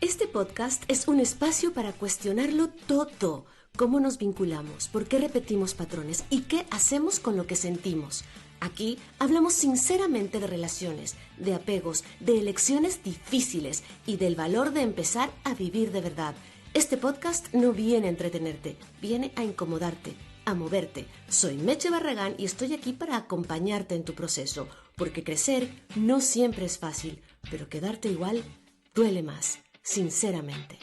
Este podcast es un espacio para cuestionarlo todo. ¿Cómo nos vinculamos? ¿Por qué repetimos patrones? ¿Y qué hacemos con lo que sentimos? Aquí hablamos sinceramente de relaciones, de apegos, de elecciones difíciles y del valor de empezar a vivir de verdad. Este podcast no viene a entretenerte, viene a incomodarte, a moverte. Soy Meche Barragán y estoy aquí para acompañarte en tu proceso, porque crecer no siempre es fácil, pero quedarte igual duele más. Sinceramente.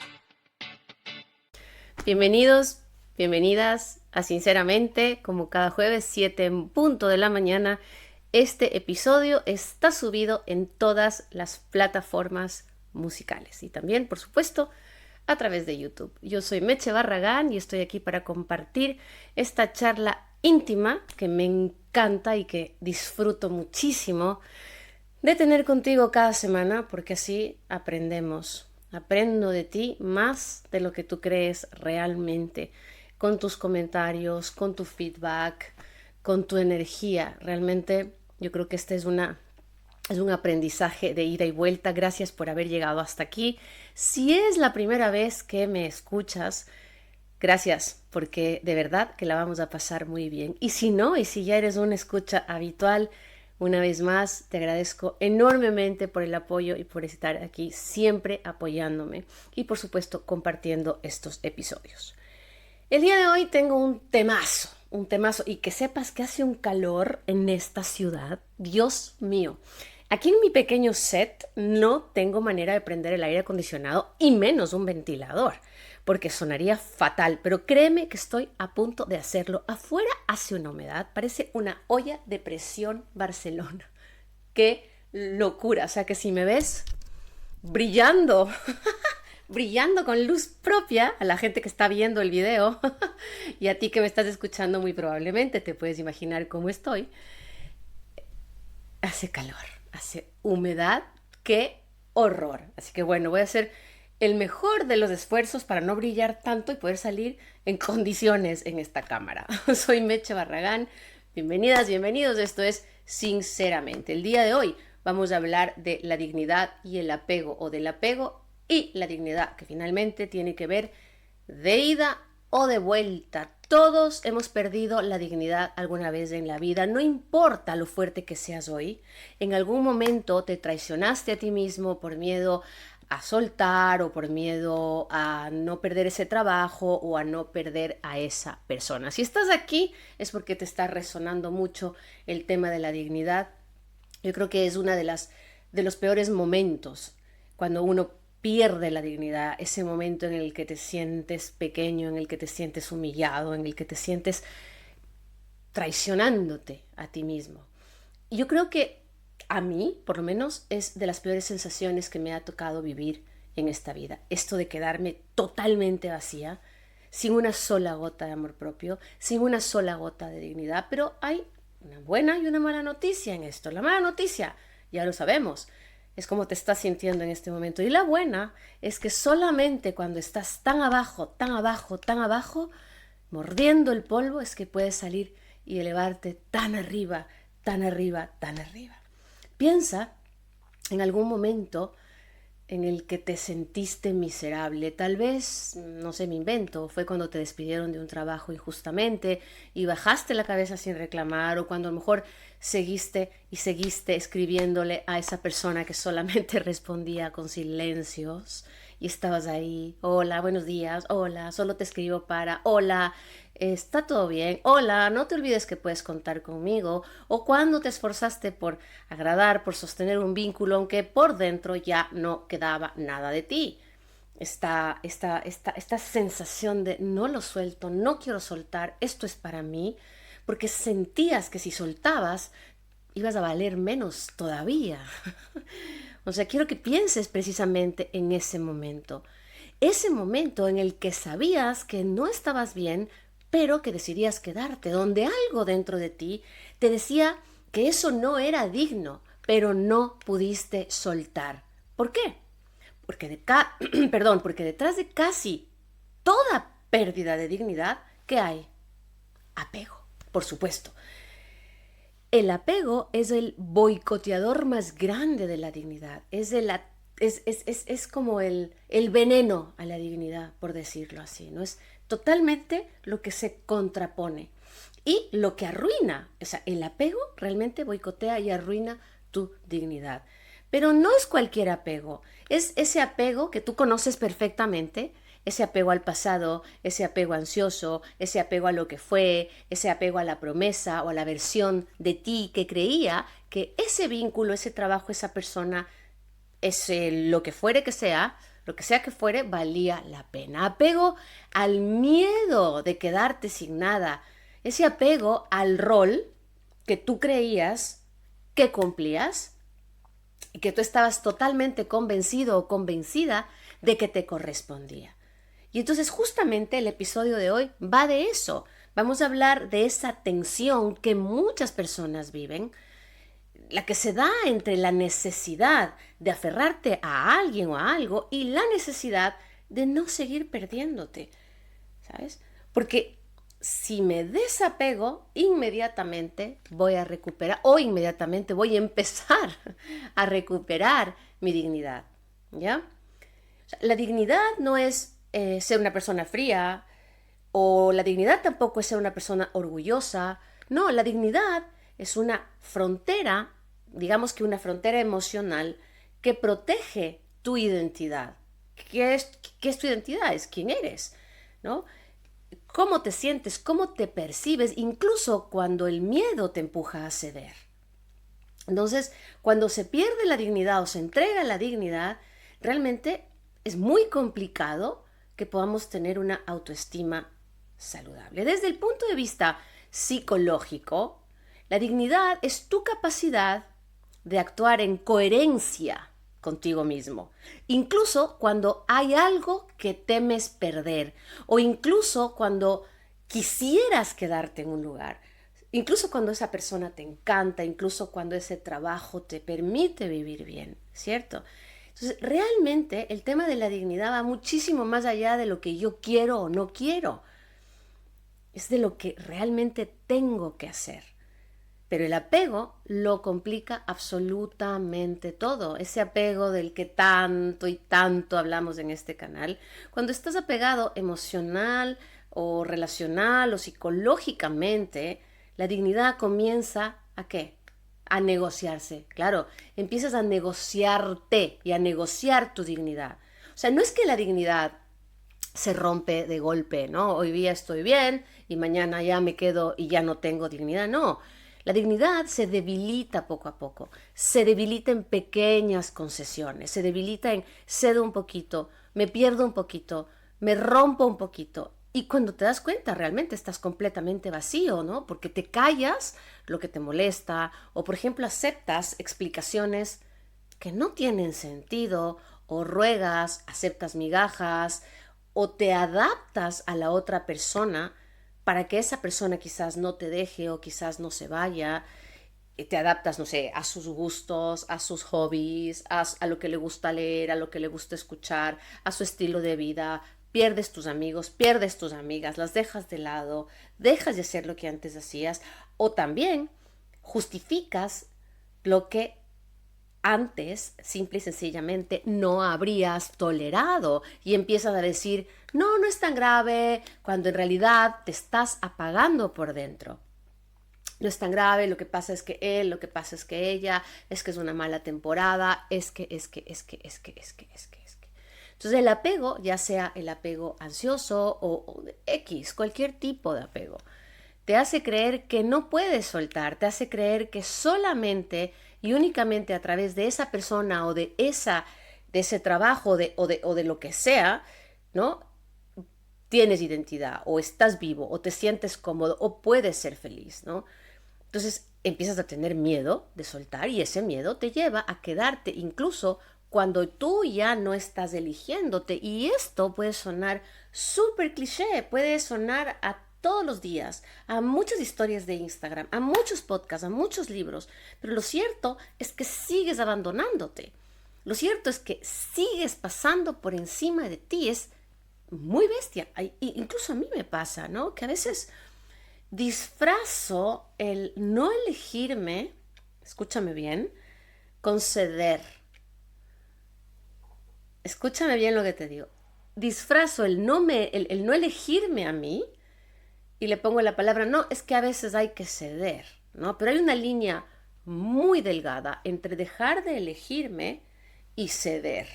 Bienvenidos, bienvenidas a Sinceramente, como cada jueves 7 en punto de la mañana. Este episodio está subido en todas las plataformas musicales y también, por supuesto, a través de YouTube. Yo soy Meche Barragán y estoy aquí para compartir esta charla íntima que me encanta y que disfruto muchísimo de tener contigo cada semana, porque así aprendemos. Aprendo de ti más de lo que tú crees realmente, con tus comentarios, con tu feedback, con tu energía. Realmente yo creo que este es un aprendizaje de ida y vuelta. Gracias por haber llegado hasta aquí. Si es la primera vez que me escuchas, gracias, porque de verdad que la vamos a pasar muy bien. Y si no, y si ya eres una escucha habitual, una vez más, te agradezco enormemente por el apoyo y por estar aquí siempre apoyándome y, por supuesto, compartiendo estos episodios. El día de hoy tengo un temazo, y que sepas que hace un calor en esta ciudad. Dios mío. Aquí en mi pequeño set no tengo manera de prender el aire acondicionado y menos un ventilador, porque sonaría fatal, pero créeme que estoy a punto de hacerlo. Afuera hace una humedad, parece una olla de presión Barcelona. ¡Qué locura! O sea que si me ves brillando, brillando con luz propia, a la gente que está viendo el video y a ti que me estás escuchando muy probablemente te puedes imaginar cómo estoy. Hace calor, hace humedad, qué horror. Así que bueno, voy a hacer el mejor de los esfuerzos para no brillar tanto y poder salir en condiciones en esta cámara. Soy Meche Barragán, bienvenidas, bienvenidos, esto es Sinceramente. El día de hoy vamos a hablar de la dignidad y el apego, o del apego y la dignidad, que finalmente tiene que ver de ida o de vuelta. Todos hemos perdido la dignidad alguna vez en la vida, no importa lo fuerte que seas hoy. En algún momento te traicionaste a ti mismo por miedo a soltar o por miedo a no perder ese trabajo o a no perder a esa persona. Si estás aquí es porque te está resonando mucho el tema de la dignidad. Yo creo que es una de los peores momentos cuando uno pierde la dignidad, ese momento en el que te sientes pequeño, en el que te sientes humillado, en el que te sientes traicionándote a ti mismo. Y yo creo que a mí, por lo menos, es de las peores sensaciones que me ha tocado vivir en esta vida. Esto de quedarme totalmente vacía, sin una sola gota de amor propio, sin una sola gota de dignidad. Pero hay una buena y una mala noticia en esto. La mala noticia, ya lo sabemos, es cómo te estás sintiendo en este momento. Y la buena es que solamente cuando estás tan abajo, tan abajo, tan abajo, mordiendo el polvo, es que puedes salir y elevarte tan arriba, tan arriba, tan arriba. Piensa en algún momento en el que te sentiste miserable. Tal vez, no sé, me invento, fue cuando te despidieron de un trabajo injustamente y bajaste la cabeza sin reclamar, o cuando a lo mejor seguiste escribiéndole a esa persona que solamente respondía con silencios y estabas ahí, hola, buenos días, hola, solo te escribo para, hola, está todo bien, hola, no te olvides que puedes contar conmigo, o cuando te esforzaste por agradar, por sostener un vínculo, aunque por dentro ya no quedaba nada de ti. Esta sensación de no lo suelto, no quiero soltar, esto es para mí, porque sentías que si soltabas ibas a valer menos todavía. O sea, quiero que pienses precisamente en ese momento en el que sabías que no estabas bien, pero que decidías quedarte, donde algo dentro de ti te decía que eso no era digno, pero no pudiste soltar. ¿Por qué? Porque porque detrás de casi toda pérdida de dignidad, ¿qué hay? Apego, por supuesto. El apego es el boicoteador más grande de la dignidad, es el es como el veneno a la dignidad, por decirlo así, ¿no? Es totalmente lo que se contrapone y lo que arruina. O sea, el apego realmente boicotea y arruina tu dignidad. Pero no es cualquier apego, es ese apego que tú conoces perfectamente, ese apego al pasado, ese apego ansioso, ese apego a lo que fue, ese apego a la promesa o a la versión de ti que creía que ese vínculo, ese trabajo, esa persona, ese lo que fuere que sea, lo que sea que fuere, valía la pena. Apego al miedo de quedarte sin nada, ese apego al rol que tú creías que cumplías y que tú estabas totalmente convencido o convencida de que te correspondía. Y entonces justamente el episodio de hoy va de eso. Vamos a hablar de esa tensión que muchas personas viven, la que se da entre la necesidad de aferrarte a alguien o a algo y la necesidad de no seguir perdiéndote, ¿sabes? Porque si me desapego, inmediatamente voy a recuperar o inmediatamente voy a empezar a recuperar mi dignidad, ¿ya? O sea, la dignidad no es ser una persona fría o la dignidad tampoco es ser una persona orgullosa. No, la dignidad es una frontera, digamos que una frontera emocional que protege tu identidad. ¿Qué es tu identidad? Es quién eres, ¿no? Cómo te sientes, cómo te percibes, incluso cuando el miedo te empuja a ceder. Entonces, cuando se pierde la dignidad o se entrega la dignidad, realmente es muy complicado que podamos tener una autoestima saludable. Desde el punto de vista psicológico, la dignidad es tu capacidad de actuar en coherencia contigo mismo, incluso cuando hay algo que temes perder o incluso cuando quisieras quedarte en un lugar, incluso cuando esa persona te encanta, incluso cuando ese trabajo te permite vivir bien, ¿cierto? Entonces, realmente el tema de la dignidad va muchísimo más allá de lo que yo quiero o no quiero. Es de lo que realmente tengo que hacer. Pero el apego lo complica absolutamente todo. Ese apego del que tanto y tanto hablamos en este canal. Cuando estás apegado emocional o relacional o psicológicamente, la dignidad comienza ¿a qué? A negociarse. Claro, empiezas a negociarte y a negociar tu dignidad. O sea, no es que la dignidad se rompe de golpe, ¿no? Hoy día estoy bien y mañana ya me quedo y ya no tengo dignidad. No, la dignidad se debilita poco a poco, se debilita en pequeñas concesiones, se debilita en cedo un poquito, me pierdo un poquito, me rompo un poquito. Y cuando te das cuenta, realmente estás completamente vacío, ¿no? Porque te callas lo que te molesta o, por ejemplo, aceptas explicaciones que no tienen sentido o ruegas, aceptas migajas o te adaptas a la otra persona para que esa persona quizás no te deje o quizás no se vaya. Te adaptas, no sé, a sus gustos, a sus hobbies, a lo que le gusta leer, a lo que le gusta escuchar, a su estilo de vida. Pierdes tus amigos, pierdes tus amigas, las dejas de lado, dejas de hacer lo que antes hacías o también justificas lo que antes simple y sencillamente no habrías tolerado y empiezas a decir, no, no es tan grave, cuando en realidad te estás apagando por dentro. No es tan grave, lo que pasa es que él, lo que pasa es que ella, es que es una mala temporada, es que. Entonces el apego, ya sea el apego ansioso o de X, cualquier tipo de apego, te hace creer que no puedes soltar, te hace creer que solamente y únicamente a través de esa persona o de ese trabajo o de lo que sea, ¿no? Tienes identidad o estás vivo o te sientes cómodo o puedes ser feliz, ¿no? Entonces empiezas a tener miedo de soltar y ese miedo te lleva a quedarte incluso cuando tú ya no estás eligiéndote. Y esto puede sonar súper cliché, puede sonar a todos los días, a muchas historias de Instagram, a muchos podcasts, a muchos libros, pero lo cierto es que sigues abandonándote. Lo cierto es que sigues pasando por encima de ti, es muy bestia. Incluso a mí me pasa, ¿no? Que a veces disfrazo el no elegirme, escúchame bien, con ceder. escúchame bien lo que te digo, disfrazo el no elegirme a mí y le pongo la palabra no, es que a veces hay que ceder, ¿no? Pero hay una línea muy delgada entre dejar de elegirme y ceder.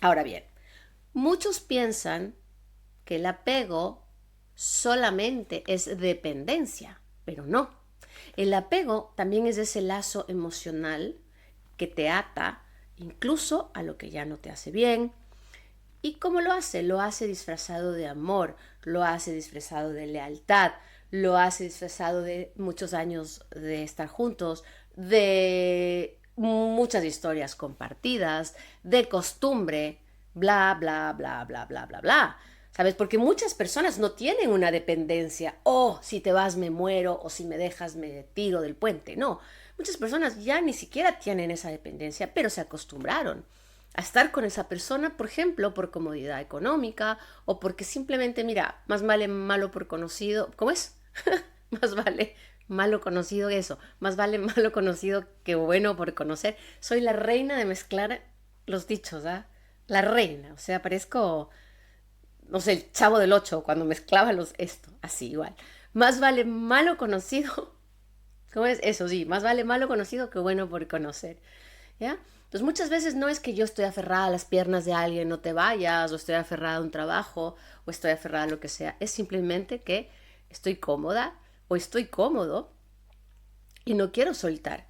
Ahora bien, muchos piensan que el apego solamente es dependencia, pero no. El apego también es ese lazo emocional que te ata incluso a lo que ya no te hace bien. ¿Y cómo lo hace? Lo hace disfrazado de amor, lo hace disfrazado de lealtad, lo hace disfrazado de muchos años de estar juntos, de muchas historias compartidas, de costumbre, bla, bla, bla, bla, bla, bla, bla. ¿Sabes? Porque muchas personas no tienen una dependencia. Oh, si te vas me muero o si me dejas me tiro del puente. No, muchas personas ya ni siquiera tienen esa dependencia, pero se acostumbraron a estar con esa persona, por ejemplo, por comodidad económica o porque simplemente, mira, más vale malo por conocido. ¿Cómo es? Más vale malo conocido que eso. Más vale malo conocido que bueno por conocer. Soy la reina de mezclar los dichos, ¿ah? La reina. O sea, parezco, no sé, el Chavo del Ocho cuando mezclaba esto, así igual. Más vale malo conocido, ¿cómo es? Eso sí, más vale malo conocido que bueno por conocer, ¿ya? Entonces muchas veces no es que yo estoy aferrada a las piernas de alguien, no te vayas, o estoy aferrada a un trabajo, o estoy aferrada a lo que sea, es simplemente que estoy cómoda o estoy cómodo y no quiero soltar.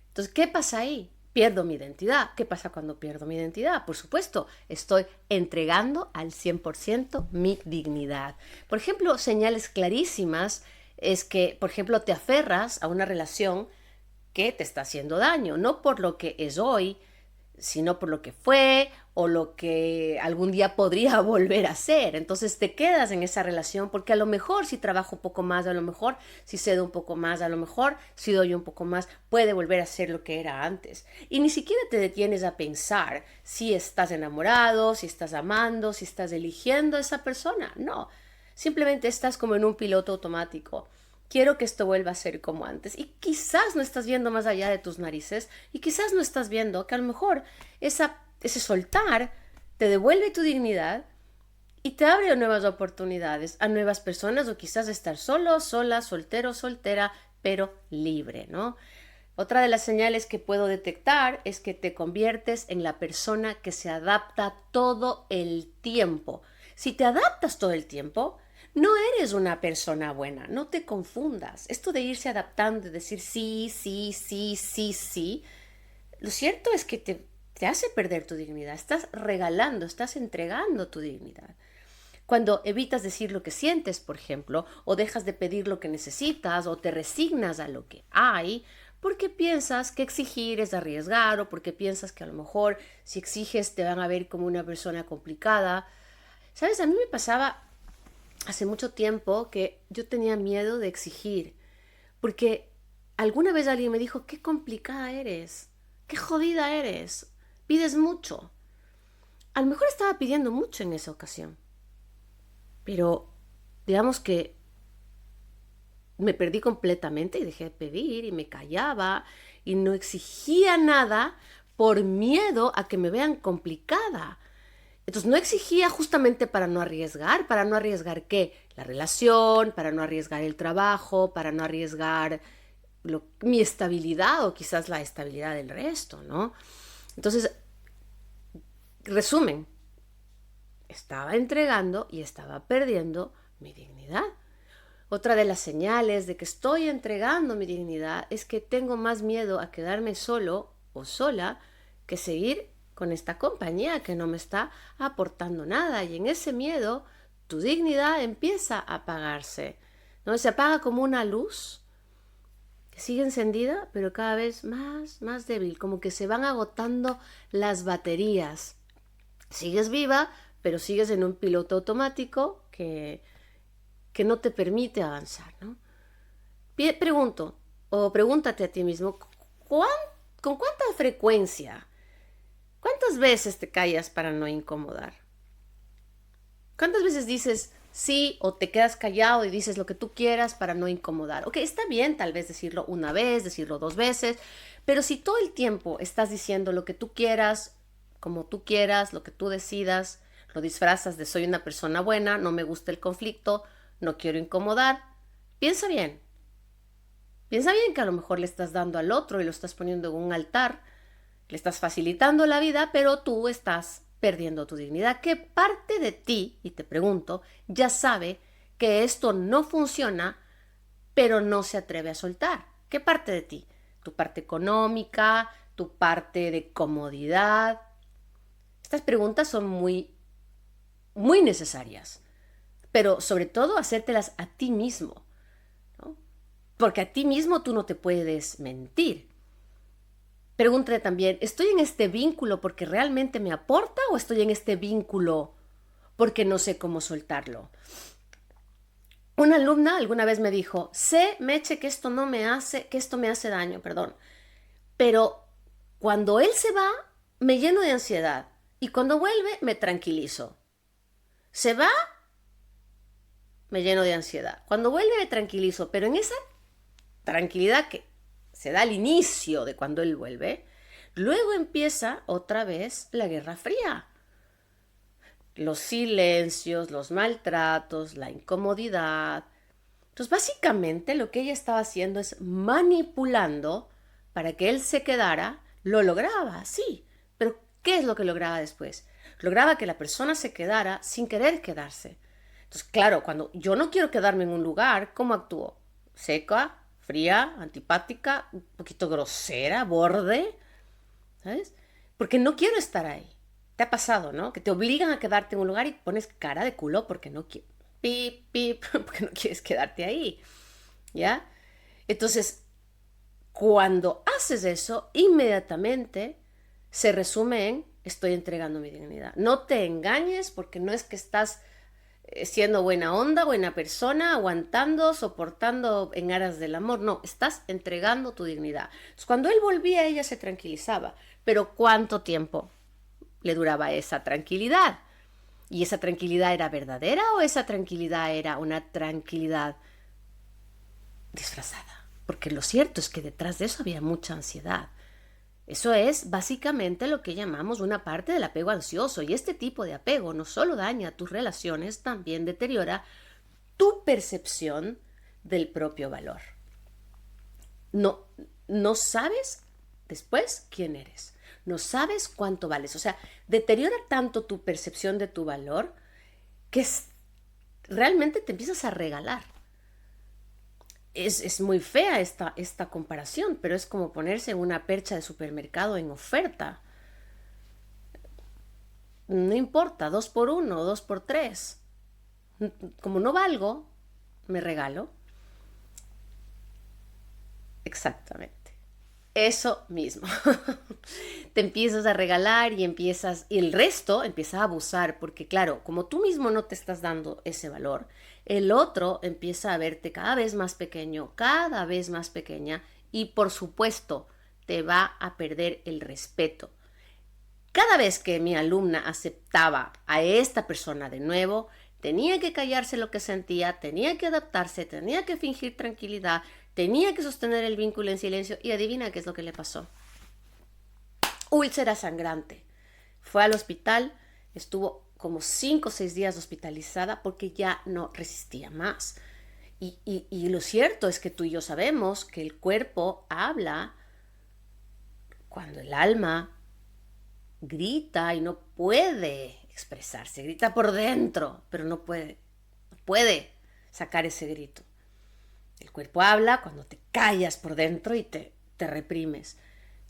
Entonces, ¿qué pasa ahí? Pierdo mi identidad. ¿Qué pasa cuando pierdo mi identidad? Por supuesto, estoy entregando al 100% mi dignidad. Por ejemplo, señales clarísimas es que, por ejemplo, te aferras a una relación que te está haciendo daño, no por lo que es hoy, sino por lo que fue o lo que algún día podría volver a ser. Entonces te quedas en esa relación porque a lo mejor si trabajo un poco más, a lo mejor si cedo un poco más, a lo mejor si doy un poco más, puede volver a ser lo que era antes. Y ni siquiera te detienes a pensar si estás enamorado, si estás amando, si estás eligiendo a esa persona. No, simplemente estás como en un piloto automático. Quiero que esto vuelva a ser como antes. Y quizás no estás viendo más allá de tus narices y quizás no estás viendo que a lo mejor ese soltar te devuelve tu dignidad y te abre a nuevas oportunidades, a nuevas personas o quizás estar solo, sola, soltero, soltera, pero libre, ¿no? Otra de las señales que puedo detectar es que te conviertes en la persona que se adapta todo el tiempo. Si te adaptas todo el tiempo, no eres una persona buena, no te confundas. Esto de irse adaptando, de decir sí, sí, sí, sí, sí, lo cierto es que te hace perder tu dignidad. Estás regalando, estás entregando tu dignidad. Cuando evitas decir lo que sientes, por ejemplo, o dejas de pedir lo que necesitas, o te resignas a lo que hay, porque piensas que exigir es arriesgar, o porque piensas que a lo mejor si exiges te van a ver como una persona complicada. ¿Sabes? A mí me pasaba hace mucho tiempo que yo tenía miedo de exigir, porque alguna vez alguien me dijo, qué complicada eres, qué jodida eres, pides mucho. A lo mejor estaba pidiendo mucho en esa ocasión, pero digamos que me perdí completamente y dejé de pedir y me callaba y no exigía nada por miedo a que me vean complicada. Entonces no exigía justamente para no arriesgar ¿qué? La relación, para no arriesgar el trabajo, para no arriesgar mi estabilidad o quizás la estabilidad del resto, ¿no? Entonces, resumen, estaba entregando y estaba perdiendo mi dignidad. Otra de las señales de que estoy entregando mi dignidad es que tengo más miedo a quedarme solo o sola que seguir con esta compañía que no me está aportando nada. Y en ese miedo tu dignidad empieza a apagarse, ¿no? Se apaga como una luz que sigue encendida, pero cada vez más débil, como que se van agotando las baterías. Sigues viva, pero sigues en un piloto automático que no te permite avanzar, ¿no? Pregunto, o pregúntate a ti mismo, ¿con cuánta frecuencia, cuántas veces te callas para no incomodar? ¿Cuántas veces dices sí o te quedas callado y dices lo que tú quieras para no incomodar? Ok, está bien tal vez decirlo una vez, decirlo 2 veces, pero si todo el tiempo estás diciendo lo que tú quieras, como tú quieras, lo que tú decidas, lo disfrazas de soy una persona buena, no me gusta el conflicto, no quiero incomodar. Piensa bien. Piensa bien que a lo mejor le estás dando al otro y lo estás poniendo en un altar, le estás facilitando la vida, pero tú estás perdiendo tu dignidad. ¿Qué parte de ti, y te pregunto, ya sabe que esto no funciona, pero no se atreve a soltar? ¿Qué parte de ti? ¿Tu parte económica? ¿Tu parte de comodidad? Estas preguntas son muy, muy necesarias, pero sobre todo hacértelas a ti mismo, ¿no? Porque a ti mismo tú no te puedes mentir. Pregúntate también, ¿estoy en este vínculo porque realmente me aporta o estoy en este vínculo porque no sé cómo soltarlo? Una alumna alguna vez me dijo, sé, Meche, que esto me hace daño, perdón, pero cuando él se va, me lleno de ansiedad y cuando vuelve, me tranquilizo. Se va, me lleno de ansiedad. Cuando vuelve, me tranquilizo, pero en esa tranquilidad que se da al inicio de cuando él vuelve, luego empieza otra vez la Guerra Fría. Los silencios, los maltratos, la incomodidad. Entonces, básicamente lo que ella estaba haciendo es manipulando para que él se quedara. Lo lograba, sí, pero ¿qué es lo que lograba después? Lograba que la persona se quedara sin querer quedarse. Entonces, claro, cuando yo no quiero quedarme en un lugar, ¿cómo actúo? Seca, fría, antipática, un poquito grosera, borde, ¿sabes? Porque no quiero estar ahí. Te ha pasado, ¿no? Que te obligan a quedarte en un lugar y pones cara de culo porque no quieres, porque no quieres quedarte ahí, ¿ya? Entonces, cuando haces eso, inmediatamente se resume en estoy entregando mi dignidad. No te engañes porque no es que estás siendo buena onda, buena persona, aguantando, soportando en aras del amor. No, estás entregando tu dignidad. Entonces, cuando él volvía, ella se tranquilizaba. Pero ¿cuánto tiempo le duraba esa tranquilidad? ¿Y esa tranquilidad era verdadera o esa tranquilidad era una tranquilidad disfrazada? Porque lo cierto es que detrás de eso había mucha ansiedad. Eso es básicamente lo que llamamos una parte del apego ansioso, y este tipo de apego no solo daña tus relaciones, también deteriora tu percepción del propio valor. No sabes después quién eres, no sabes cuánto vales, o sea, deteriora tanto tu percepción de tu valor que realmente te empiezas a regalar. Es muy fea esta comparación, pero es como ponerse en una percha de supermercado en oferta. No importa, 2x1, 2x3. Como no valgo, me regalo. Exactamente. Eso mismo. Te empiezas a regalar y el resto empieza a abusar, porque claro, como tú mismo no te estás dando ese valor, el otro empieza a verte cada vez más pequeño, cada vez más pequeña, y por supuesto te va a perder el respeto. Cada vez que mi alumna aceptaba a esta persona de nuevo, tenía que callarse lo que sentía, tenía que adaptarse, tenía que fingir tranquilidad, tenía que sostener el vínculo en silencio, y adivina qué es lo que le pasó. Úlcera sangrante. Fue al hospital, estuvo como 5 o 6 días hospitalizada porque ya no resistía más. Y lo cierto es que tú y yo sabemos que el cuerpo habla cuando el alma grita y no puede expresarse, grita por dentro, pero no puede sacar ese grito. El cuerpo habla cuando te callas por dentro y te reprimes.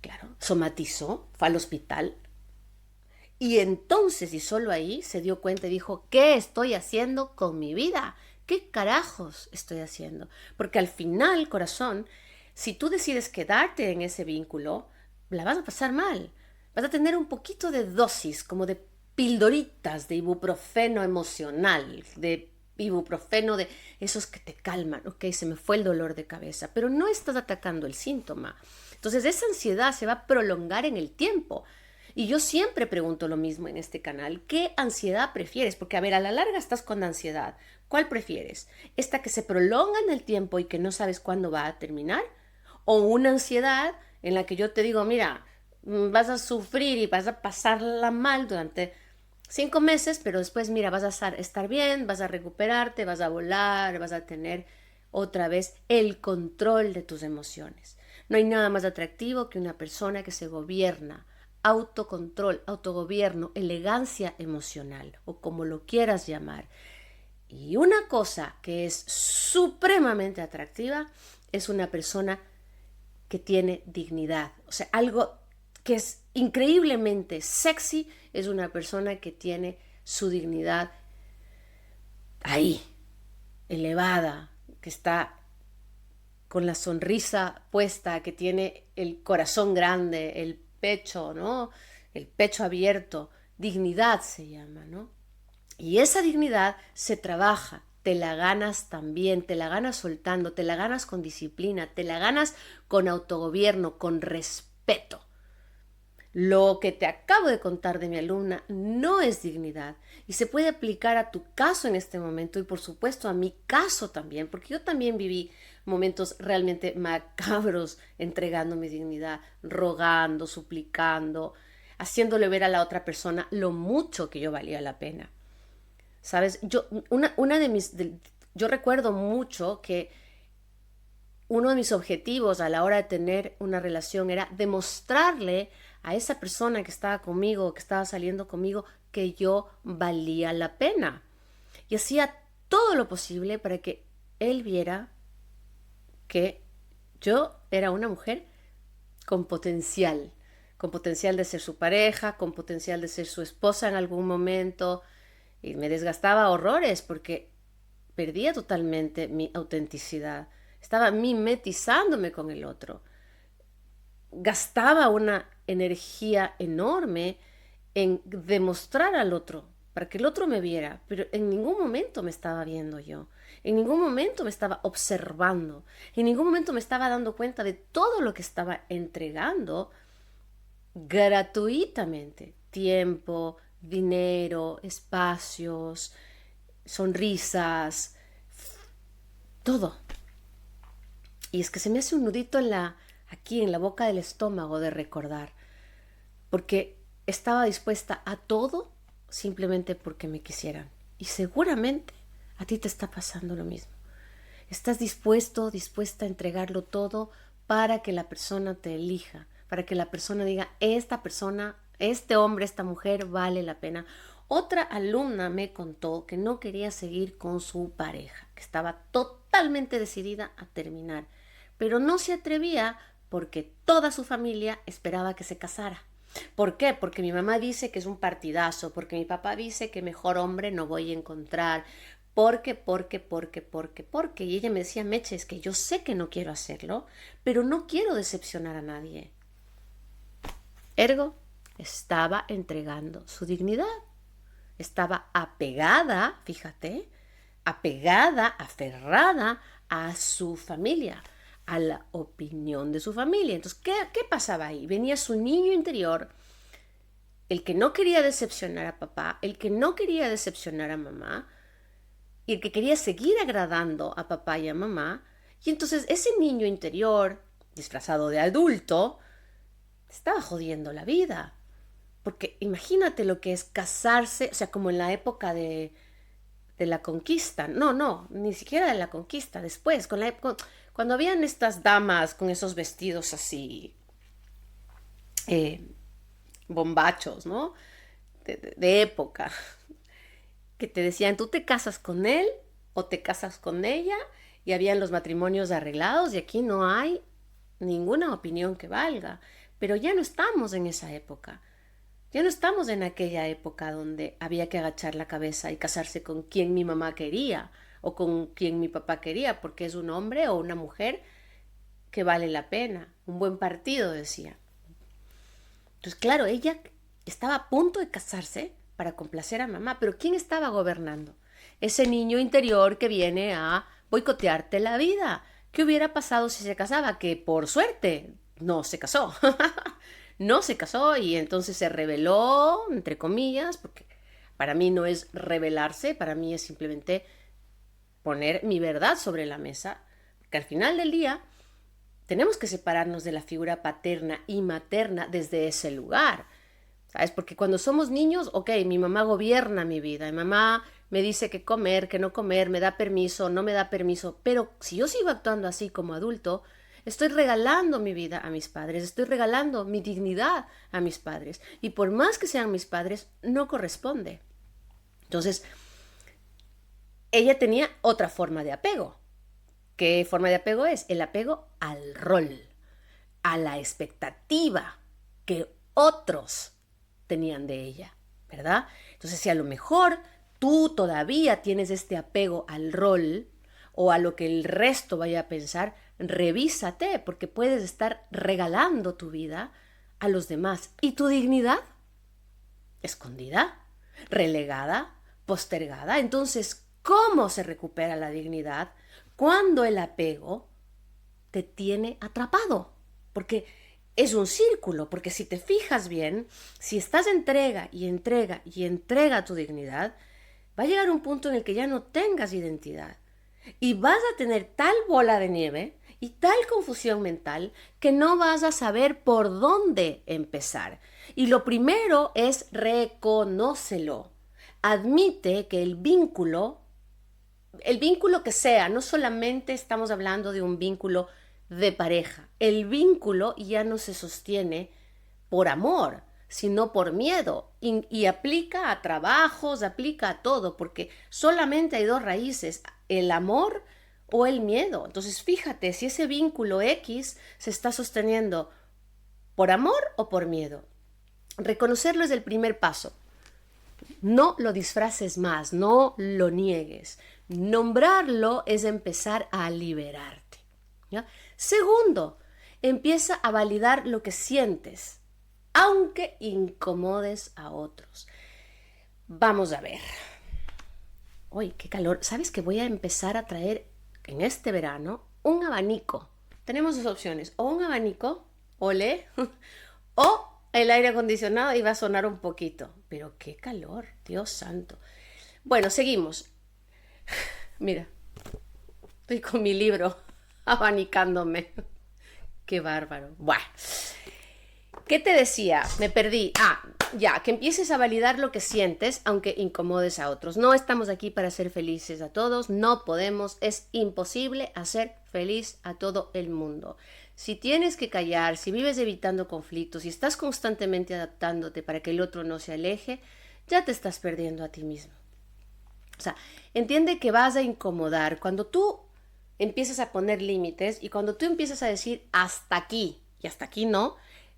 Claro, somatizó, fue al hospital. Y entonces, y solo ahí, se dio cuenta y dijo, ¿qué estoy haciendo con mi vida? ¿Qué carajos estoy haciendo? Porque al final, corazón, si tú decides quedarte en ese vínculo, la vas a pasar mal. Vas a tener un poquito de dosis, como de pildoritas de ibuprofeno emocional, de ibuprofeno de esos que te calman. Ok, se me fue el dolor de cabeza, pero no estás atacando el síntoma. Entonces esa ansiedad se va a prolongar en el tiempo. Y yo siempre pregunto lo mismo en este canal. ¿Qué ansiedad prefieres? Porque, a ver, a la larga estás con ansiedad. ¿Cuál prefieres? ¿Esta que se prolonga en el tiempo y que no sabes cuándo va a terminar? ¿O una ansiedad en la que yo te digo, mira, vas a sufrir y vas a pasarla mal durante 5 meses, pero después, mira, vas a estar bien, vas a recuperarte, vas a volar, vas a tener otra vez el control de tus emociones. No hay nada más atractivo que una persona que se gobierna. Autocontrol, autogobierno, elegancia emocional o como lo quieras llamar. Y una cosa que es supremamente atractiva es una persona que tiene dignidad. O sea, algo que es increíblemente sexy es una persona que tiene su dignidad ahí, elevada, que está con la sonrisa puesta, que tiene el corazón grande, el pecho, ¿no? El pecho abierto. Dignidad se llama, ¿no? Y esa dignidad se trabaja, te la ganas también, te la ganas soltando, te la ganas con disciplina, te la ganas con autogobierno, con respeto. Lo que te acabo de contar de mi alumna no es dignidad y se puede aplicar a tu caso en este momento y por supuesto a mi caso también, porque yo también viví momentos realmente macabros entregando mi dignidad, rogando, suplicando, haciéndole ver a la otra persona lo mucho que yo valía la pena. ¿Sabes? Yo recuerdo mucho que uno de mis objetivos a la hora de tener una relación era demostrarle a esa persona que estaba conmigo, que estaba saliendo conmigo, que yo valía la pena. Y hacía todo lo posible para que él viera que yo era una mujer con potencial de ser su pareja, con potencial de ser su esposa en algún momento. Y me desgastaba horrores porque perdía totalmente mi autenticidad. Estaba mimetizándome con el otro. Gastaba una energía enorme en demostrar al otro, para que el otro me viera, pero en ningún momento me estaba viendo yo. En ningún momento me estaba observando. En ningún momento me estaba dando cuenta de todo lo que estaba entregando gratuitamente. Tiempo, dinero, espacios, sonrisas, todo. Y es que se me hace un nudito aquí en la boca del estómago de recordar, porque estaba dispuesta a todo simplemente porque me quisieran. Y seguramente a ti te está pasando lo mismo. Estás dispuesta a entregarlo todo para que la persona te elija, para que la persona diga, esta persona, este hombre, esta mujer vale la pena. Otra alumna me contó que no quería seguir con su pareja, que estaba totalmente decidida a terminar, pero no se atrevía porque toda su familia esperaba que se casara. ¿Por qué? Porque mi mamá dice que es un partidazo, porque mi papá dice que mejor hombre no voy a encontrar, porque. Y ella me decía, Meche, es que yo sé que no quiero hacerlo, pero no quiero decepcionar a nadie. Ergo, estaba entregando su dignidad. Estaba apegada, fíjate, aferrada a su familia, a la opinión de su familia. Entonces, ¿qué pasaba ahí? Venía su niño interior, el que no quería decepcionar a papá, el que no quería decepcionar a mamá, y el que quería seguir agradando a papá y a mamá. Y entonces ese niño interior, disfrazado de adulto, estaba jodiendo la vida. Porque imagínate lo que es casarse, o sea, como en la época de la conquista. No, ni siquiera de la conquista, después, cuando habían estas damas con esos vestidos así, bombachos, ¿no? De época, que te decían, tú te casas con él o te casas con ella, y habían los matrimonios arreglados, y aquí no hay ninguna opinión que valga. Pero ya no estamos en esa época. Ya no estamos en aquella época donde había que agachar la cabeza y casarse con quien mi mamá quería o con quien mi papá quería, porque es un hombre o una mujer que vale la pena. Un buen partido, decía. Entonces, claro, ella estaba a punto de casarse para complacer a mamá, pero ¿quién estaba gobernando? Ese niño interior que viene a boicotearte la vida. ¿Qué hubiera pasado si se casaba? Que por suerte no se casó. No se casó y entonces se rebeló, entre comillas, porque para mí no es rebelarse, para mí es simplemente poner mi verdad sobre la mesa, que al final del día tenemos que separarnos de la figura paterna y materna desde ese lugar, ¿sabes? Porque cuando somos niños, ok, mi mamá gobierna mi vida, mi mamá me dice qué comer, qué no comer, me da permiso, no me da permiso, pero si yo sigo actuando así como adulto, estoy regalando mi vida a mis padres, estoy regalando mi dignidad a mis padres, y por más que sean mis padres, no corresponde. Entonces, ella tenía otra forma de apego. ¿Qué forma de apego es? El apego al rol, a la expectativa que otros tenían de ella, ¿verdad? Entonces, si a lo mejor tú todavía tienes este apego al rol o a lo que el resto vaya a pensar, revísate, porque puedes estar regalando tu vida a los demás y tu dignidad escondida, relegada, postergada. Entonces, ¿cómo se recupera la dignidad cuando el apego te tiene atrapado? Porque es un círculo, porque si te fijas bien, si estás entrega y entrega y entrega tu dignidad, va a llegar un punto en el que ya no tengas identidad y vas a tener tal bola de nieve y tal confusión mental que no vas a saber por dónde empezar. Y lo primero es reconócelo. Admite que el vínculo que sea, no solamente estamos hablando de un vínculo de pareja, el vínculo ya no se sostiene por amor, sino por miedo, y aplica a trabajos, aplica a todo, porque solamente hay dos raíces, el amor o el miedo. Entonces fíjate si ese vínculo X se está sosteniendo por amor o por miedo. Reconocerlo es el primer paso. No lo disfraces más, no lo niegues. Nombrarlo es empezar a liberarte, ¿ya? Segundo, empieza a validar lo que sientes, aunque incomodes a otros. Vamos a ver. Uy, qué calor. ¿Sabes que voy a empezar a traer en este verano un abanico? Tenemos dos opciones, o un abanico, ole, o el aire acondicionado, y va a sonar un poquito. Pero qué calor, Dios santo. Bueno, seguimos. Mira, estoy con mi libro abanicándome. Qué bárbaro. Bueno, ¿qué te decía? Me perdí. Ya, que empieces a validar lo que sientes, aunque incomodes a otros. No estamos aquí para hacer felices a todos, no podemos, es imposible hacer feliz a todo el mundo. Si tienes que callar, si vives evitando conflictos, si estás constantemente adaptándote para que el otro no se aleje, ya te estás perdiendo a ti mismo. O sea, entiende que vas a incomodar cuando tú empiezas a poner límites y cuando tú empiezas a decir hasta aquí y hasta aquí no.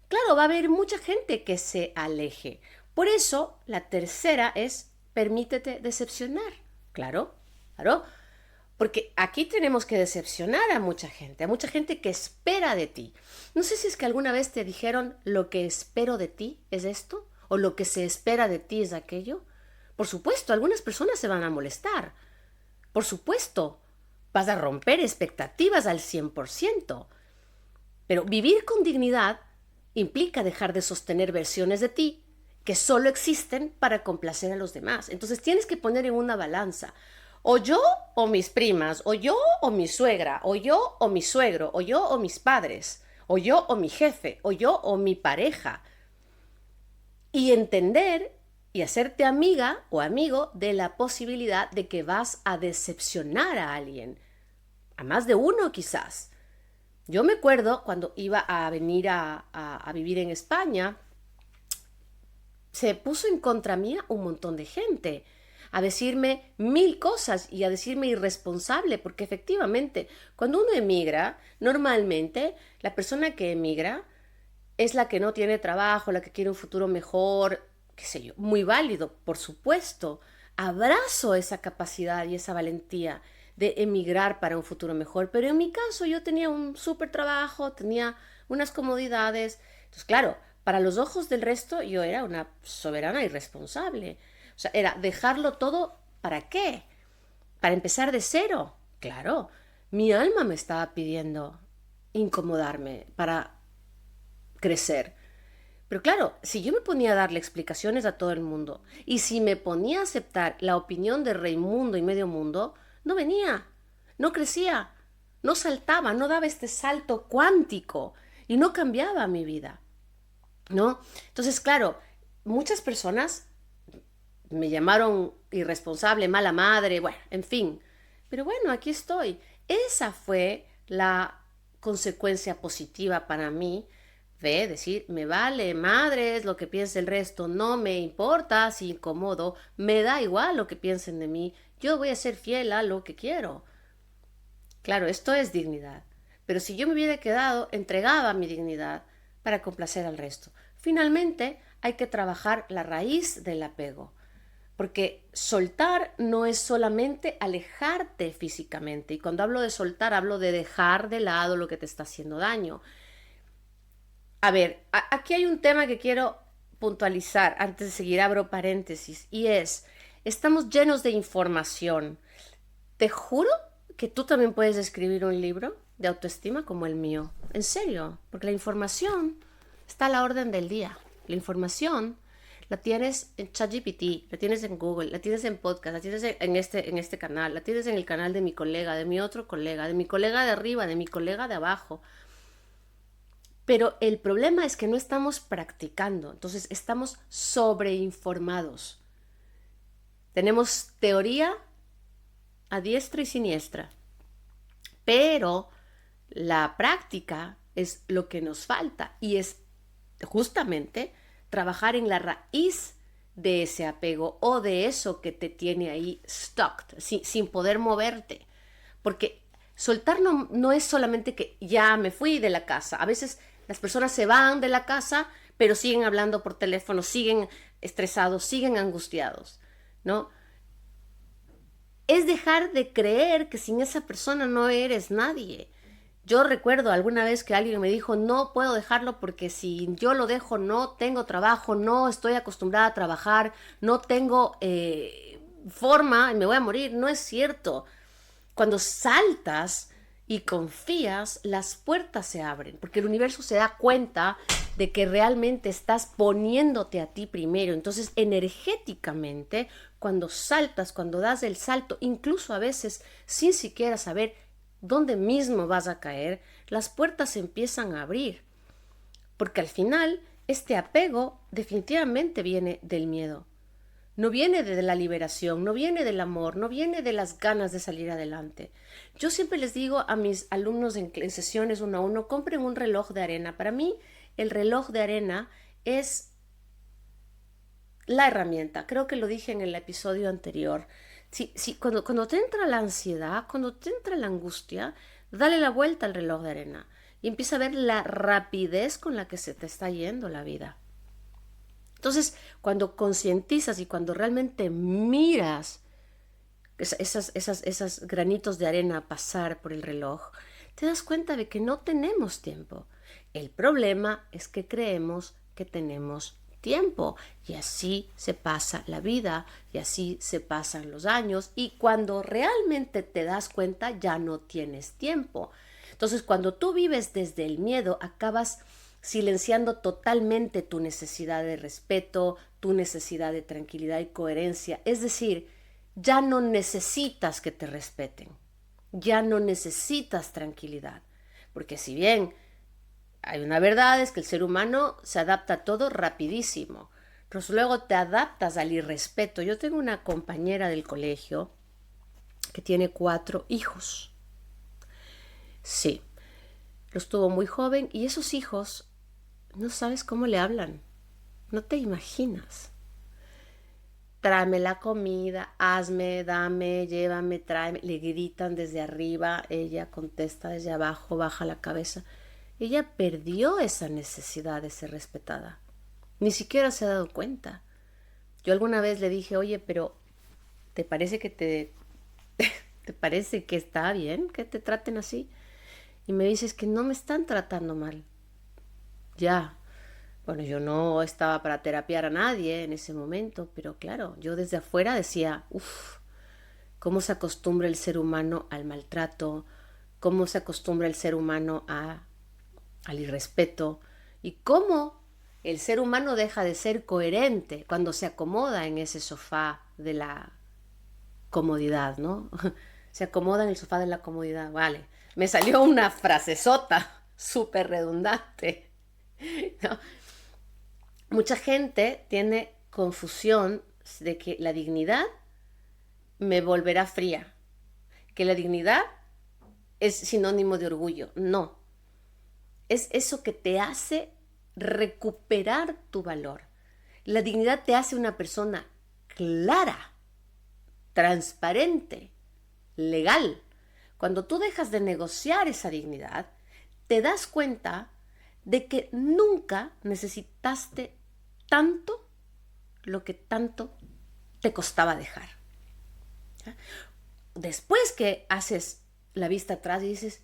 Claro, va a haber mucha gente que se aleje. Por eso, la tercera es permítete decepcionar. Claro, claro. Porque aquí tenemos que decepcionar a mucha gente que espera de ti. No sé si es que alguna vez te dijeron lo que espero de ti es esto o lo que se espera de ti es aquello. Por supuesto, algunas personas se van a molestar. Por supuesto, vas a romper expectativas al 100%. Pero vivir con dignidad implica dejar de sostener versiones de ti que solo existen para complacer a los demás. Entonces tienes que poner en una balanza. O yo o mis primas, o yo o mi suegra, o yo o mi suegro, o yo o mis padres, o yo o mi jefe, o yo o mi pareja. Y entender y hacerte amiga o amigo de la posibilidad de que vas a decepcionar a alguien. A más de uno quizás. Yo me acuerdo cuando iba a venir a vivir en España, se puso en contra mía un montón de gente, a decirme 1000 cosas y a decirme irresponsable, porque efectivamente, cuando uno emigra, normalmente la persona que emigra es la que no tiene trabajo, la que quiere un futuro mejor, qué sé yo, muy válido, por supuesto. Abrazo esa capacidad y esa valentía de emigrar para un futuro mejor, pero en mi caso yo tenía un súper trabajo, tenía unas comodidades, entonces claro, para los ojos del resto yo era una soberana irresponsable. O sea, era dejarlo todo, ¿para qué? ¿Para empezar de cero? Claro, mi alma me estaba pidiendo incomodarme para crecer. Pero claro, si yo me ponía a darle explicaciones a todo el mundo y si me ponía a aceptar la opinión de Raimundo y medio mundo, no venía, no crecía. no saltaba, no daba este salto cuántico y no cambiaba mi vida, ¿no? Entonces, claro, muchas personas me llamaron irresponsable, mala madre, bueno, en fin. Pero bueno, aquí estoy. Esa fue la consecuencia positiva para mí de decir, me vale madres lo que piense el resto, no me importa si incomodo, me da igual lo que piensen de mí, yo voy a ser fiel a lo que quiero. Claro, esto es dignidad. Pero si yo me hubiera quedado, entregaba mi dignidad para complacer al resto. Finalmente, hay que trabajar la raíz del apego. Porque soltar no es solamente alejarte físicamente. Y cuando hablo de soltar, hablo de dejar de lado lo que te está haciendo daño. A ver, aquí hay un tema que quiero puntualizar antes de seguir, abro paréntesis, y es, estamos llenos de información. Te juro que tú también puedes escribir un libro de autoestima como el mío. En serio, porque la información está a la orden del día. La información la tienes en ChatGPT, la tienes en Google, la tienes en podcast, la tienes en este canal, la tienes en el canal de mi colega, de mi otro colega, de mi colega de arriba, de mi colega de abajo. Pero el problema es que no estamos practicando, entonces estamos sobreinformados. Tenemos teoría a diestra y siniestra, pero la práctica es lo que nos falta y es justamente trabajar en la raíz de ese apego o de eso que te tiene ahí stuck, sin poder moverte. Porque soltar no es solamente que ya me fui de la casa. A veces las personas se van de la casa, pero siguen hablando por teléfono, siguen estresados, siguen angustiados, ¿no? Es dejar de creer que sin esa persona no eres nadie. Yo recuerdo alguna vez que alguien me dijo, no puedo dejarlo porque si yo lo dejo no tengo trabajo, no estoy acostumbrada a trabajar, no tengo forma y me voy a morir. No es cierto. Cuando saltas y confías, las puertas se abren, porque el universo se da cuenta de que realmente estás poniéndote a ti primero. Entonces, energéticamente, cuando saltas, cuando das el salto, incluso a veces sin siquiera saber dónde mismo vas a caer, las puertas se empiezan a abrir. Porque al final, este apego definitivamente viene del miedo. No viene de la liberación, no viene del amor, no viene de las ganas de salir adelante. Yo siempre les digo a mis alumnos en sesiones 1 a 1, compren un reloj de arena. Para mí, el reloj de arena es la herramienta. Creo que lo dije en el episodio anterior. Cuando te entra la ansiedad, cuando te entra la angustia, dale la vuelta al reloj de arena y empieza a ver la rapidez con la que se te está yendo la vida. Entonces, cuando concientizas y cuando realmente miras esas granitos de arena pasar por el reloj, te das cuenta de que no tenemos tiempo. El problema es que creemos que tenemos tiempo y así se pasa la vida y así se pasan los años y cuando realmente te das cuenta ya no tienes tiempo. Entonces, cuando tú vives desde el miedo, acabas silenciando totalmente tu necesidad de respeto, tu necesidad de tranquilidad y coherencia. Es decir, ya no necesitas que te respeten, ya no necesitas tranquilidad. Porque si bien hay una verdad, es que el ser humano se adapta a todo rapidísimo, pero luego te adaptas al irrespeto. Yo tengo una compañera del colegio que tiene 4 hijos. Sí, los tuvo muy joven y esos hijos no sabes cómo le hablan, no te imaginas. Tráeme la comida, hazme, dame, llévame, tráeme. Le gritan desde arriba, ella contesta desde abajo, baja la cabeza. Ella perdió esa necesidad de ser respetada. Ni siquiera se ha dado cuenta. Yo alguna vez le dije, oye, pero ¿te parece que te parece que está bien que te traten así? Y me dices que no me están tratando mal. Ya. Bueno, yo no estaba para terapiar a nadie en ese momento, pero claro, yo desde afuera decía, cómo se acostumbra el ser humano al maltrato, cómo se acostumbra el ser humano al irrespeto y cómo el ser humano deja de ser coherente cuando se acomoda en ese sofá de la comodidad, ¿no? Se acomoda en el sofá de la comodidad, vale. Me salió una frasezota súper redundante, ¿no? Mucha gente tiene confusión de que la dignidad me volverá fría, que la dignidad es sinónimo de orgullo. No, es eso que te hace recuperar tu valor. La dignidad te hace una persona clara, transparente, legal. Cuando tú dejas de negociar esa dignidad, te das cuenta de que nunca necesitaste tanto lo que tanto te costaba dejar. ¿Ya? Después que haces la vista atrás y dices,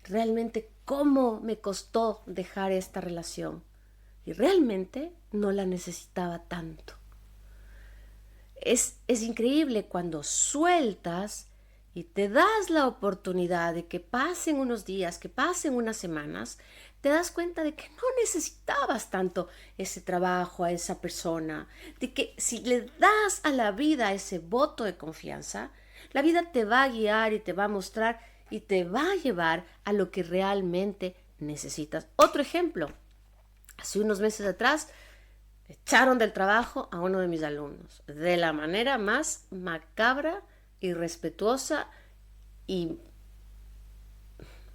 realmente, ¿cómo me costó dejar esta relación? Y realmente no la necesitaba tanto. Es increíble cuando sueltas y te das la oportunidad de que pasen unos días, que pasen unas semanas, te das cuenta de que no necesitabas tanto ese trabajo a esa persona, de que si le das a la vida ese voto de confianza, la vida te va a guiar y te va a mostrar y te va a llevar a lo que realmente necesitas. Otro ejemplo, hace unos meses atrás, echaron del trabajo a uno de mis alumnos de la manera más macabra, irrespetuosa y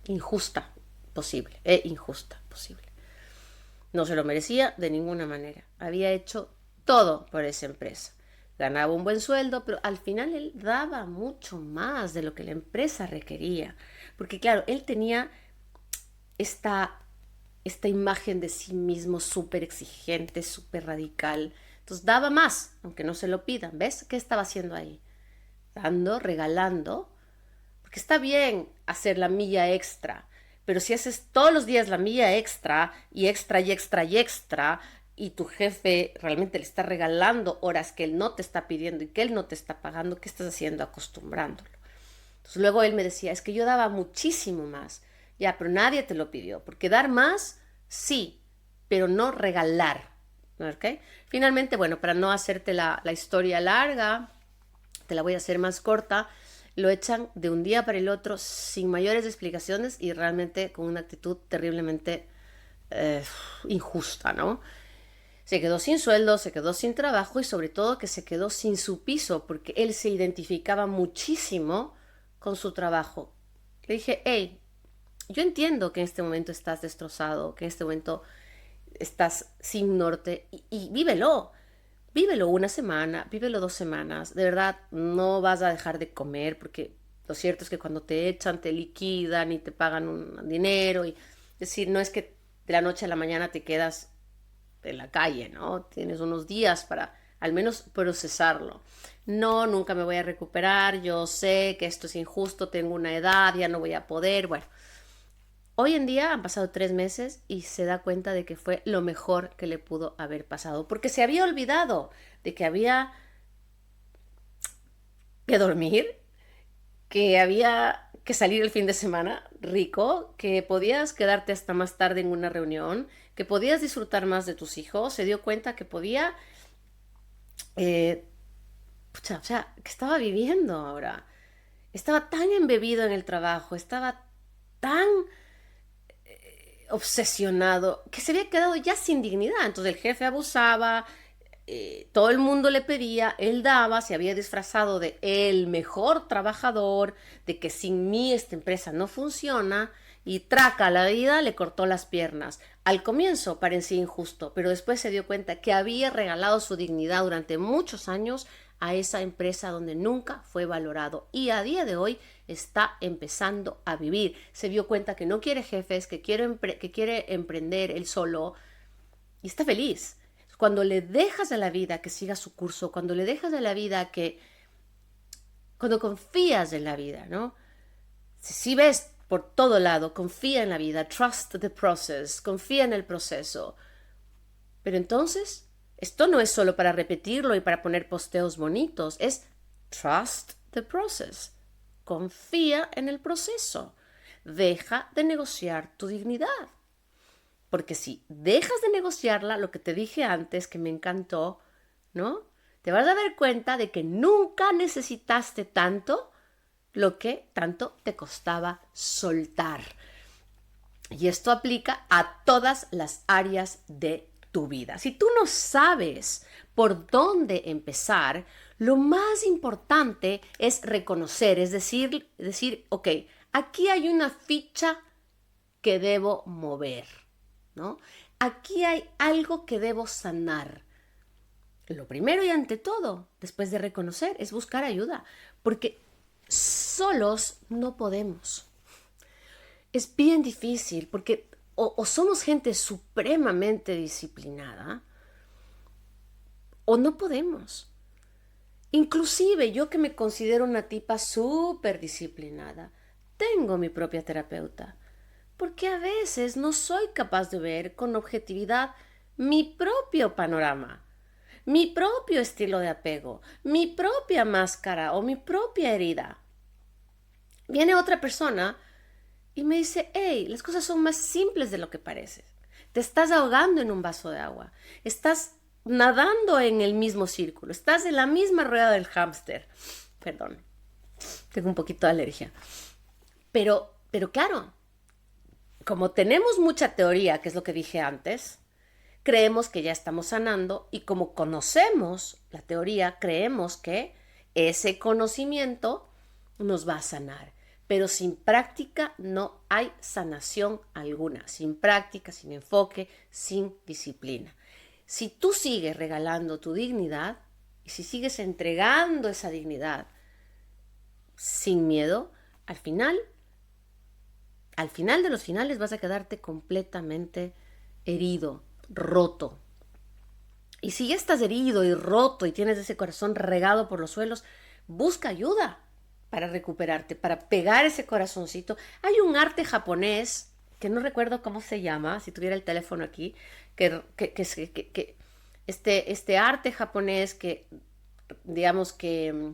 injusta posible. No se lo merecía de ninguna manera. Había hecho todo por esa empresa. Ganaba un buen sueldo, pero al final él daba mucho más de lo que la empresa requería. Porque claro, él tenía esta imagen de sí mismo súper exigente, súper radical. Entonces daba más, aunque no se lo pidan. ¿Ves? ¿Qué estaba haciendo ahí? Dando, regalando. Porque está bien hacer la milla extra, pero si haces todos los días la milla extra y extra y extra y extra, y tu jefe realmente le está regalando horas que él no te está pidiendo y que él no te está pagando, ¿qué estás haciendo? Acostumbrándolo. Entonces luego él me decía, es que yo daba muchísimo más. Ya, pero nadie te lo pidió, porque dar más, sí, pero no regalar. ¿Okay? Finalmente, bueno, para no hacerte la historia larga, te la voy a hacer más corta, lo echan de un día para el otro sin mayores explicaciones y realmente con una actitud terriblemente injusta, ¿no? Se quedó sin sueldo, se quedó sin trabajo y sobre todo que se quedó sin su piso porque él se identificaba muchísimo con su trabajo. Le dije, hey, yo entiendo que en este momento estás destrozado, que en este momento estás sin norte y vívelo. Vívelo una semana, vívelo 2 semanas. De verdad, no vas a dejar de comer porque lo cierto es que cuando te echan, te liquidan y te pagan un dinero. Es decir, no es que de la noche a la mañana te quedas en la calle, ¿no? Tienes unos días para al menos procesarlo. No, nunca me voy a recuperar. Yo sé que esto es injusto, tengo una edad, ya no voy a poder. Bueno, hoy en día han pasado 3 meses y se da cuenta de que fue lo mejor que le pudo haber pasado, porque se había olvidado de que había que dormir, que había que salir el fin de semana rico, que podías quedarte hasta más tarde en una reunión, que podías disfrutar más de tus hijos. Se dio cuenta que podía, que estaba viviendo ahora. Estaba tan embebido en el trabajo, estaba tan obsesionado, que se había quedado ya sin dignidad. Entonces el jefe abusaba, todo el mundo le pedía, él daba, se había disfrazado de el mejor trabajador, de que sin mí esta empresa no funciona, y traca, la vida le cortó las piernas. Al comienzo parecía injusto, pero después se dio cuenta que había regalado su dignidad durante muchos años a esa empresa donde nunca fue valorado y a día de hoy está empezando a vivir. Se dio cuenta que no quiere jefes, que quiere emprender él solo y está feliz. Cuando le dejas a la vida que siga su curso, cuando le dejas a la vida cuando confías en la vida, ¿no? Si ves por todo lado, confía en la vida, trust the process, confía en el proceso. Pero entonces, esto no es solo para repetirlo y para poner posteos bonitos, es trust the process. Confía en el proceso. Deja de negociar tu dignidad. Porque si dejas de negociarla, lo que te dije antes, que me encantó, ¿no? Te vas a dar cuenta de que nunca necesitaste tanto lo que tanto te costaba soltar. Y esto aplica a todas las áreas de tu vida. Si tú no sabes por dónde empezar, lo más importante es reconocer, es decir, ok, aquí hay una ficha que debo mover, ¿no? Aquí hay algo que debo sanar. Lo primero y ante todo, después de reconocer, es buscar ayuda, porque solos no podemos. Es bien difícil, porque o somos gente supremamente disciplinada, o no podemos. Inclusive yo, que me considero una tipa súper disciplinada, tengo mi propia terapeuta, porque a veces no soy capaz de ver con objetividad mi propio panorama, mi propio estilo de apego, mi propia máscara o mi propia herida. Viene otra persona y me dice, hey, las cosas son más simples de lo que parece. Te estás ahogando en un vaso de agua, estás nadando en el mismo círculo, estás en la misma rueda del hámster. Perdón, tengo un poquito de alergia. Pero claro, como tenemos mucha teoría, que es lo que dije antes, creemos que ya estamos sanando, y como conocemos la teoría, creemos que ese conocimiento nos va a sanar. Pero sin práctica no hay sanación alguna. Sin práctica, sin enfoque, sin disciplina. Si tú sigues regalando tu dignidad y si sigues entregando esa dignidad sin miedo, al final de los finales vas a quedarte completamente herido, roto. Y si ya estás herido y roto y tienes ese corazón regado por los suelos, busca ayuda para recuperarte, para pegar ese corazoncito. Hay un arte japonés, que no recuerdo cómo se llama, si tuviera el teléfono aquí, este arte japonés que, digamos que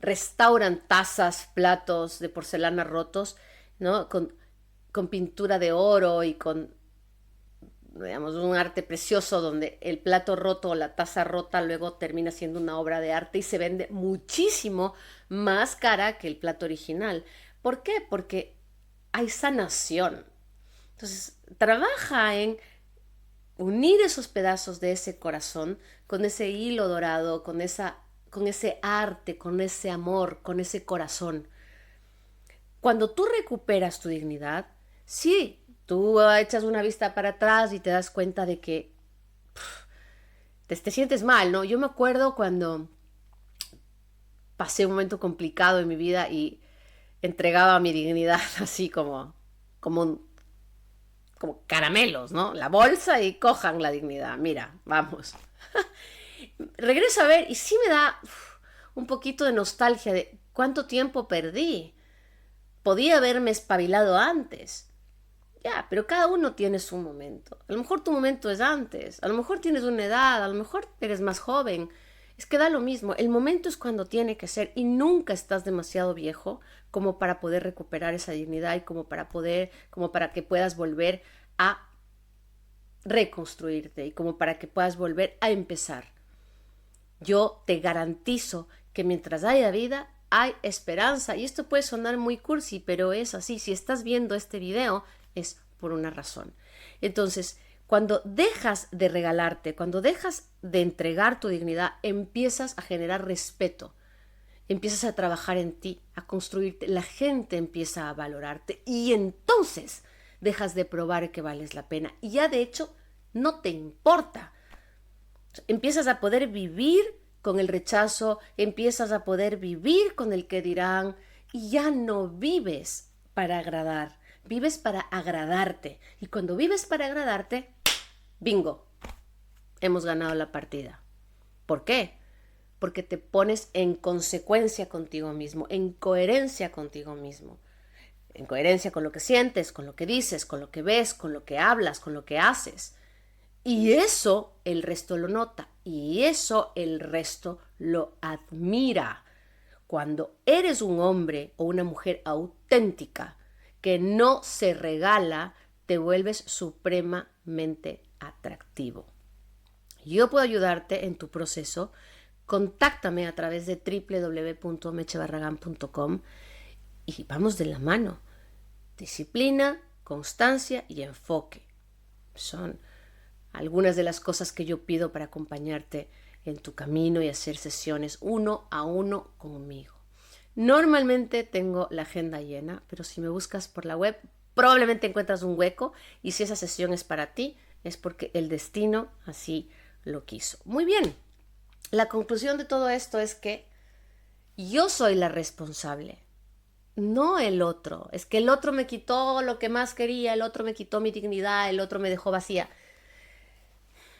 restauran tazas, platos de porcelana rotos, ¿no? Con pintura de oro y con, digamos, un arte precioso donde el plato roto o la taza rota luego termina siendo una obra de arte y se vende muchísimo más cara que el plato original. ¿Por qué? Porque hay sanación. Entonces, trabaja en unir esos pedazos de ese corazón con ese hilo dorado, con ese arte, con ese amor, con ese corazón. Cuando tú recuperas tu dignidad, sí, tú echas una vista para atrás y te das cuenta de que te sientes mal, ¿no? Yo me acuerdo cuando pasé un momento complicado en mi vida y entregaba mi dignidad así como caramelos, ¿no? La bolsa y cojan la dignidad. Mira, vamos. Regreso a ver y sí me da un poquito de nostalgia de cuánto tiempo perdí. Podía haberme espabilado antes. Ya, pero cada uno tiene su momento. A lo mejor tu momento es antes, a lo mejor tienes una edad, a lo mejor eres más joven. Es que da lo mismo. El momento es cuando tiene que ser y nunca estás demasiado viejo como para poder recuperar esa dignidad y como para que puedas volver a reconstruirte y como para que puedas volver a empezar. Yo te garantizo que mientras haya vida, hay esperanza. Y esto puede sonar muy cursi, pero es así. Si estás viendo este video, es por una razón. Entonces, cuando dejas de regalarte, cuando dejas de entregar tu dignidad, empiezas a generar respeto, empiezas a trabajar en ti, a construirte, la gente empieza a valorarte y entonces dejas de probar que vales la pena y ya de hecho no te importa. Empiezas a poder vivir con el rechazo, empiezas a poder vivir con el que dirán y ya no vives para agradar. Vives para agradarte. Y cuando vives para agradarte, bingo, hemos ganado la partida. ¿Por qué? Porque te pones en consecuencia contigo mismo, en coherencia contigo mismo. En coherencia con lo que sientes, con lo que dices, con lo que ves, con lo que hablas, con lo que haces. Y eso el resto lo nota. Y eso el resto lo admira. Cuando eres un hombre o una mujer auténtica, que no se regala, te vuelves supremamente atractivo. Yo puedo ayudarte en tu proceso. Contáctame a través de www.mechebarragan.com y vamos de la mano. Disciplina, constancia y enfoque son algunas de las cosas que yo pido para acompañarte en tu camino y hacer sesiones 1 a 1 conmigo. Normalmente tengo la agenda llena, pero si me buscas por la web, probablemente encuentras un hueco, y si esa sesión es para ti, es porque el destino así lo quiso. Muy bien, la conclusión de todo esto es que yo soy la responsable, no el otro. Es que el otro me quitó lo que más quería, el otro me quitó mi dignidad, el otro me dejó vacía.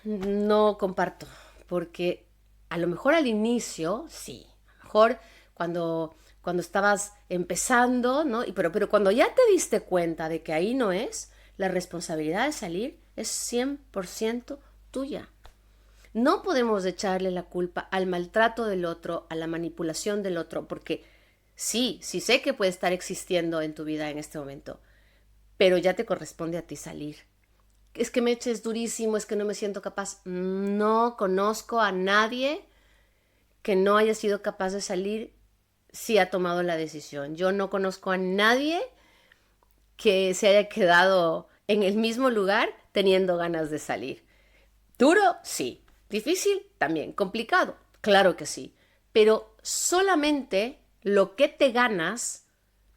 No comparto, porque a lo mejor al inicio, sí, a lo mejor cuando estabas empezando, ¿no? Pero cuando ya te diste cuenta de que ahí no es, la responsabilidad de salir es 100% tuya. No podemos echarle la culpa al maltrato del otro, a la manipulación del otro, porque sí sé que puede estar existiendo en tu vida en este momento, pero ya te corresponde a ti salir. Es que me eches durísimo, es que no me siento capaz. No conozco a nadie que no haya sido capaz de salir si ha tomado la decisión. Yo no conozco a nadie que se haya quedado en el mismo lugar teniendo ganas de salir. ¿Duro? Sí. ¿Difícil? También. ¿Complicado? Claro que sí. Pero solamente lo que te ganas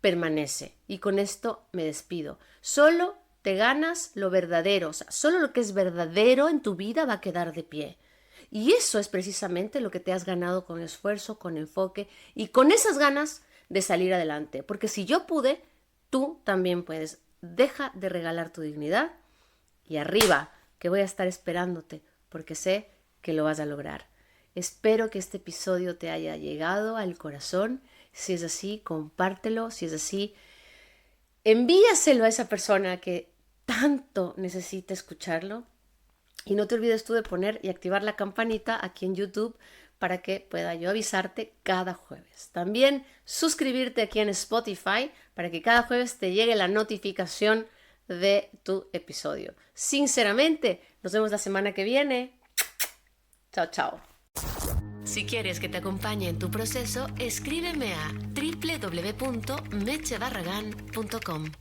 permanece. Y con esto me despido. Solo te ganas lo verdadero. O sea, solo lo que es verdadero en tu vida va a quedar de pie. Y eso es precisamente lo que te has ganado con esfuerzo, con enfoque y con esas ganas de salir adelante. Porque si yo pude, tú también puedes. Deja de regalar tu dignidad y arriba, que voy a estar esperándote, porque sé que lo vas a lograr. Espero que este episodio te haya llegado al corazón. Si es así, compártelo. Si es así, envíaselo a esa persona que tanto necesita escucharlo. Y no te olvides tú de poner y activar la campanita aquí en YouTube para que pueda yo avisarte cada jueves. También suscribirte aquí en Spotify para que cada jueves te llegue la notificación de tu episodio. Sinceramente, nos vemos la semana que viene. Chao, chao. Si quieres que te acompañe en tu proceso, escríbeme a www.mechebarragan.com.